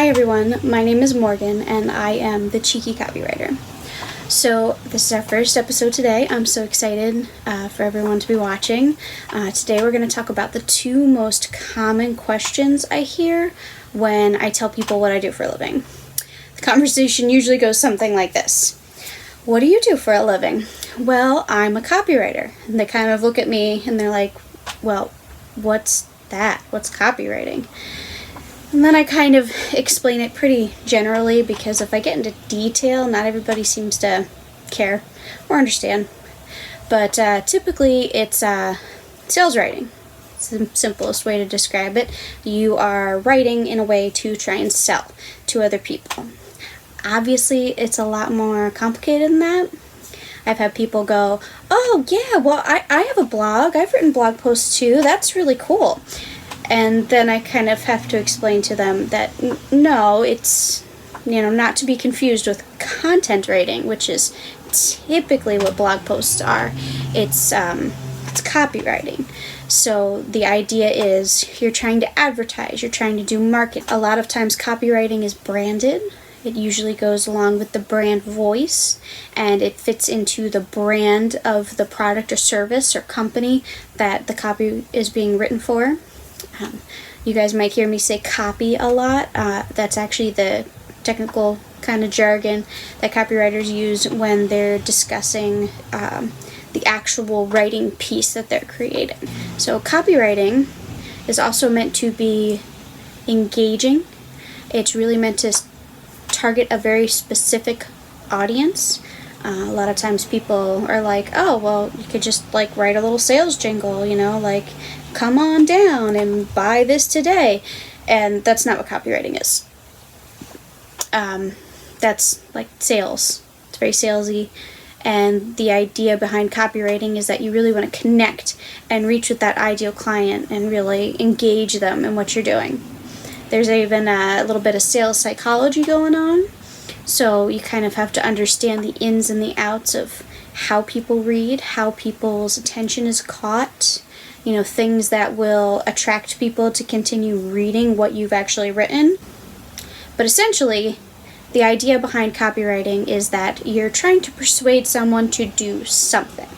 Hi everyone, my name is Morgan and I am the Cheeky Copywriter. So this is our first episode today. I'm so excited for everyone to be watching. Today we're going to talk about the two most common questions I hear when I tell people what I do for a living. The conversation usually goes something like this. What do you do for a living? Well, I'm a copywriter. And they kind of look at me and they're like, well, what's that? What's copywriting? And then I kind of explain it pretty generally because if I get into detail, not everybody seems to care or understand. But typically it's sales writing. It's the simplest way to describe it. You are writing in a way to try and sell to other people. Obviously, it's a lot more complicated than that. I've had people go, oh yeah, well I have a blog. I've written blog posts too. That's really cool. And then I kind of have to explain to them that no, it's, not to be confused with content writing, which is typically what blog posts are. It's copywriting. So the idea is you're trying to advertise, you're trying to do market. A lot of times copywriting is branded. It usually goes along with the brand voice, and it fits into the brand of the product or service or company that the copy is being written for. You guys might hear me say copy a lot. That's actually the technical kind of jargon that copywriters use when they're discussing the actual writing piece that they're creating. So copywriting is also meant to be engaging. It's really meant to target a very specific audience. A lot of times people are like, oh, well, you could just write a little sales jingle, come on down and buy this today. And that's not what copywriting is. That's like sales. It's very salesy. And the idea behind copywriting is that you really want to connect and reach with that ideal client and really engage them in what you're doing. There's even a little bit of sales psychology going on. So you kind of have to understand the ins and the outs of how people read, how people's attention is caught, things that will attract people to continue reading what you've actually written. But essentially, the idea behind copywriting is that you're trying to persuade someone to do something.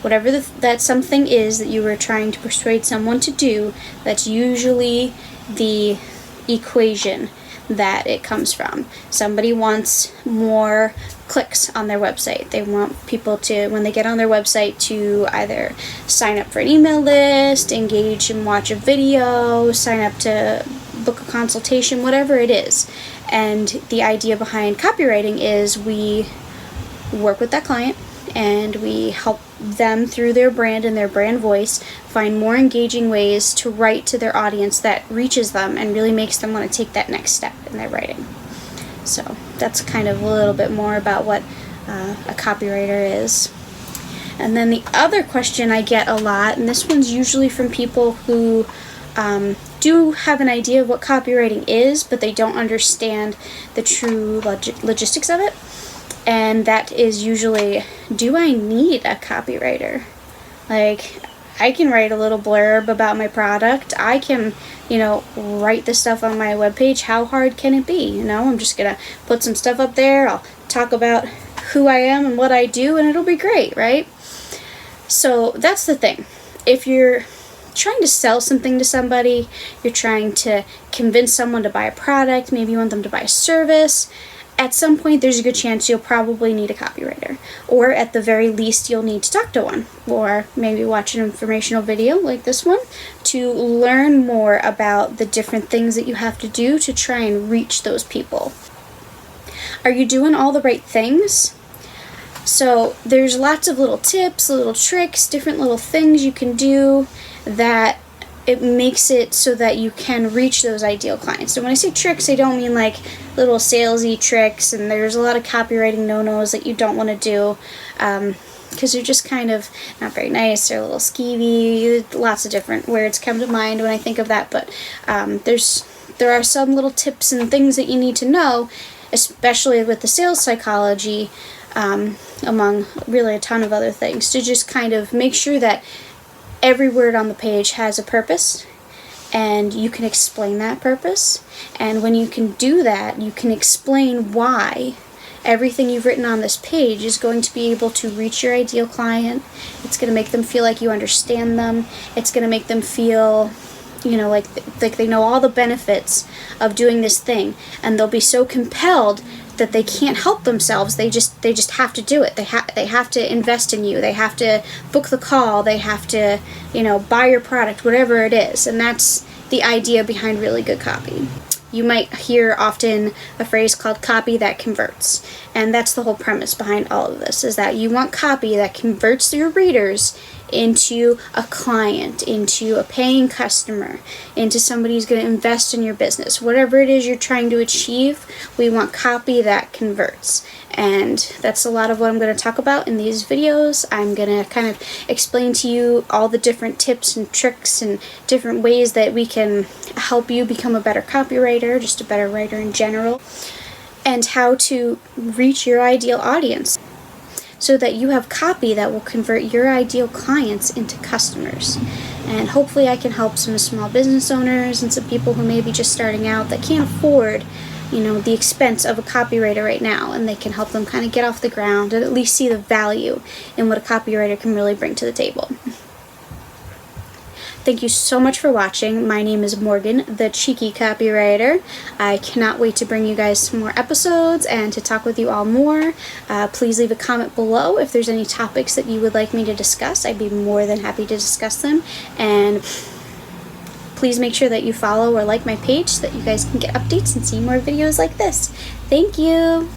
Whatever that something is that you were trying to persuade someone to do, that's usually the equation that it comes from. Somebody wants more clicks on their website. They want people to, when they get on their website, to either sign up for an email list, engage and watch a video, sign up to book a consultation, whatever it is. And the idea behind copywriting is we work with that client and we help them through their brand and their brand voice find more engaging ways to write to their audience that reaches them and really makes them want to take that next step in their writing. So that's kind of a little bit more about what a copywriter is. And then the other question I get a lot, and this one's usually from people who do have an idea of what copywriting is, but they don't understand the true logistics of it. And that is usually, do I need a copywriter? I can write a little blurb about my product. I can, write the stuff on my webpage. How hard can it be? I'm just going to put some stuff up there. I'll talk about who I am and what I do, and it'll be great, right? So that's the thing. If you're trying to sell something to somebody, you're trying to convince someone to buy a product, maybe you want them to buy a service, at some point there's a good chance you'll probably need a copywriter, or at the very least you'll need to talk to one, or maybe watch an informational video like this one to learn more about the different things that you have to do to try and reach those people. Are you doing all the right things? So there's lots of little tips, little tricks, different little things you can do that it makes it so that you can reach those ideal clients. So when I say tricks, I don't mean little salesy tricks, and there's a lot of copywriting no-nos that you don't want to do because they're just kind of not very nice. They're a little skeevy. Lots of different words come to mind when I think of that, but there are some little tips and things that you need to know, especially with the sales psychology, among really a ton of other things, to just kind of make sure that every word on the page has a purpose and you can explain that purpose. And when you can do that, you can explain why everything you've written on this page is going to be able to reach your ideal client. It's going to make them feel like you understand them. It's going to make them feel, like they know all the benefits of doing this thing, and they'll be so compelled that they can't help themselves. They just have to do it. They have to invest in you. They have to book the call. They have to, buy your product, whatever it is. And that's the idea behind really good copy. You might hear often a phrase called copy that converts. And that's the whole premise behind all of this, is that you want copy that converts your readers into a client, into a paying customer, into somebody who's going to invest in your business. Whatever it is you're trying to achieve, we want copy that converts. And that's a lot of what I'm going to talk about in these videos. I'm going to kind of explain to you all the different tips and tricks and different ways that we can help you become a better copywriter, just a better writer in general, and how to reach your ideal audience, so that you have copy that will convert your ideal clients into customers. And hopefully I can help some small business owners and some people who may be just starting out that can't afford, the expense of a copywriter right now, and they can help them kind of get off the ground and at least see the value in what a copywriter can really bring to the table. Thank you so much for watching. My name is Morgan, the Cheeky Copywriter. I cannot wait to bring you guys some more episodes and to talk with you all more. Please leave a comment below if there's any topics that you would like me to discuss. I'd be more than happy to discuss them. And please make sure that you follow or like my page so that you guys can get updates and see more videos like this. Thank you!